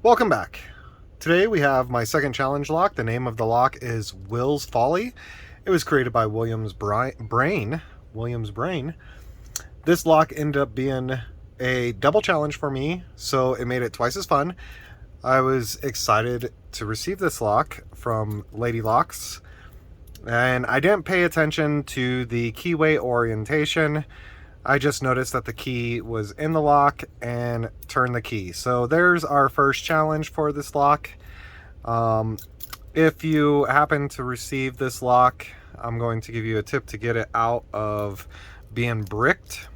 Welcome back. Today we have my second challenge lock. The name of the lock is Will's Folly. It was created by WilliamsBrain. This lock ended up being a double challenge for me, so it made it twice as fun. I was excited to receive this lock from Lady Locks, and I didn't pay attention to the keyway orientation. I just noticed that the key was in the lock and turned the key. So there's our first challenge for this lock. If you happen to receive this lock, I'm going to give you a tip to get it out of being bricked.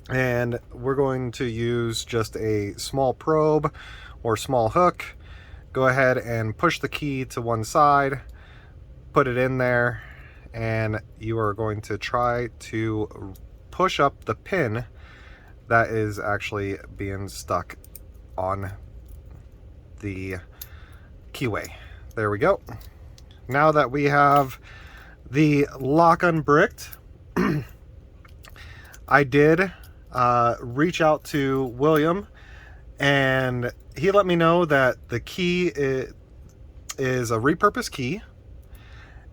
And we're going to use just a small probe or small hook. Go ahead and push the key to one side, put it in there, and you are going to try to push up the pin that is actually being stuck on the keyway. There we go. Now that we have the lock unbricked, I did reach out to William, and he let me know that the key is a repurposed key,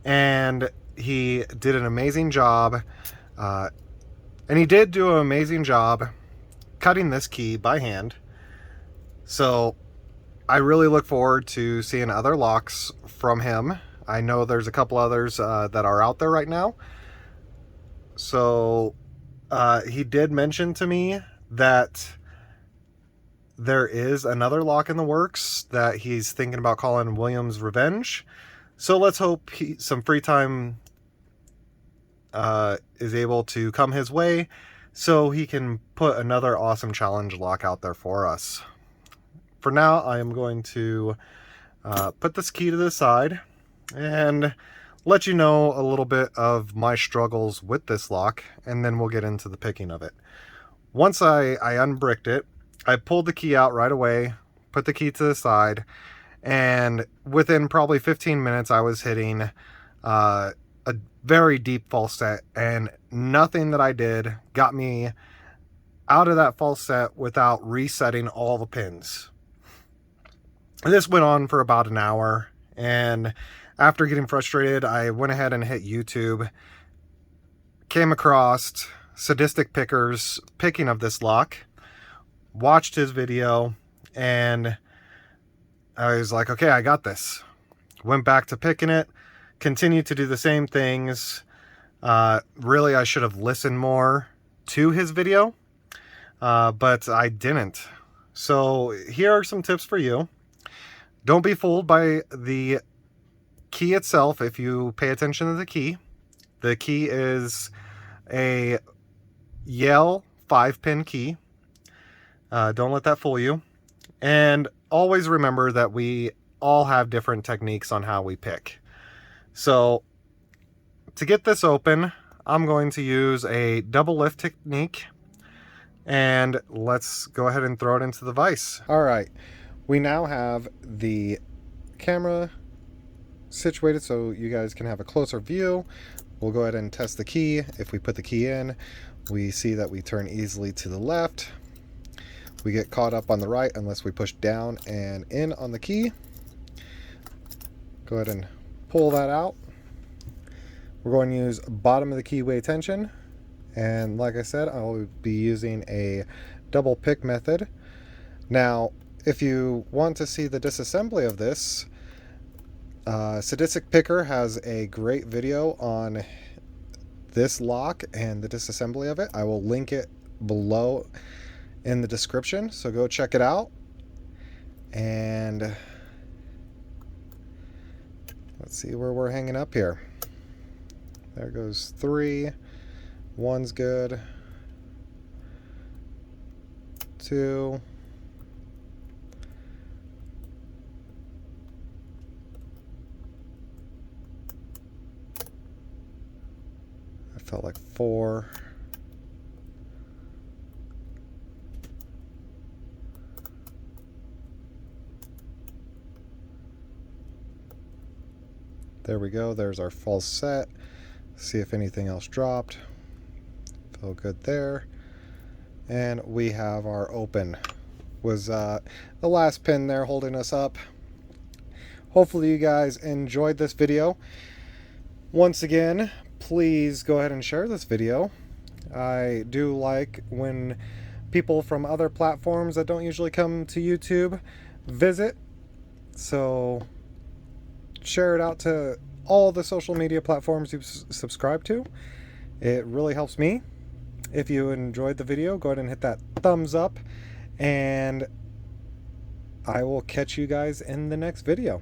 and he did an amazing job. And he did do an amazing job cutting this key by hand. So I really look forward to seeing other locks from him. I know there's a couple others that are out there right now. So he did mention to me that there is another lock in the works that he's thinking about calling William's Revenge. So let's hope some free time is able to come his way so he can put another awesome challenge lock out there for us. For now, I am going to put this key to the side and let you know a little bit of my struggles with this lock, and then we'll get into the picking of it. Once I unbricked it, I pulled the key out right away, put the key to the side, and within probably 15 minutes I was hitting a very deep false set, and nothing that I did got me out of that false set without resetting all the pins. This went on for about an hour, and after getting frustrated, I went ahead and hit YouTube, came across Sadistic Picker's picking of this lock, watched his video, and I was like, okay, I got this. Went back to picking it, continued to do the same things. Really, I should have listened more to his video, but I didn't. So here are some tips for you. Don't be fooled by the key itself if you pay attention to the key. The key is a Yale 5-pin key. Don't let that fool you. And always remember that we all have different techniques on how we pick. So to get this open, I'm going to use a double lift technique, and let's go ahead and throw it into the vise. All right, we now have the camera situated so you guys can have a closer view. We'll go ahead and test the key. If we put the key in, we see that we turn easily to the left. We get caught up on the right unless we push down and in on the key. Go ahead and pull that out. We're going to use bottom of the keyway tension, and like I said, I'll be using a double pick method. Now if you want to see the disassembly of this, Sadistic Picker has a great video on this lock and the disassembly of it. I will link it below in the description, so go check it out. And let's see where we're hanging up here. There goes 3. 1's good. 2. I felt like 4. There we go. There's our false set. See if anything else dropped. Feel good there. And we have our open. was the last pin there holding us up. Hopefully you guys enjoyed this video. Once again, please go ahead and share this video. I do like when people from other platforms that don't usually come to YouTube visit. So share it out to all the social media platforms you subscribe to. It really helps me. If you enjoyed the video, go ahead and hit that thumbs up, and I will catch you guys in the next video.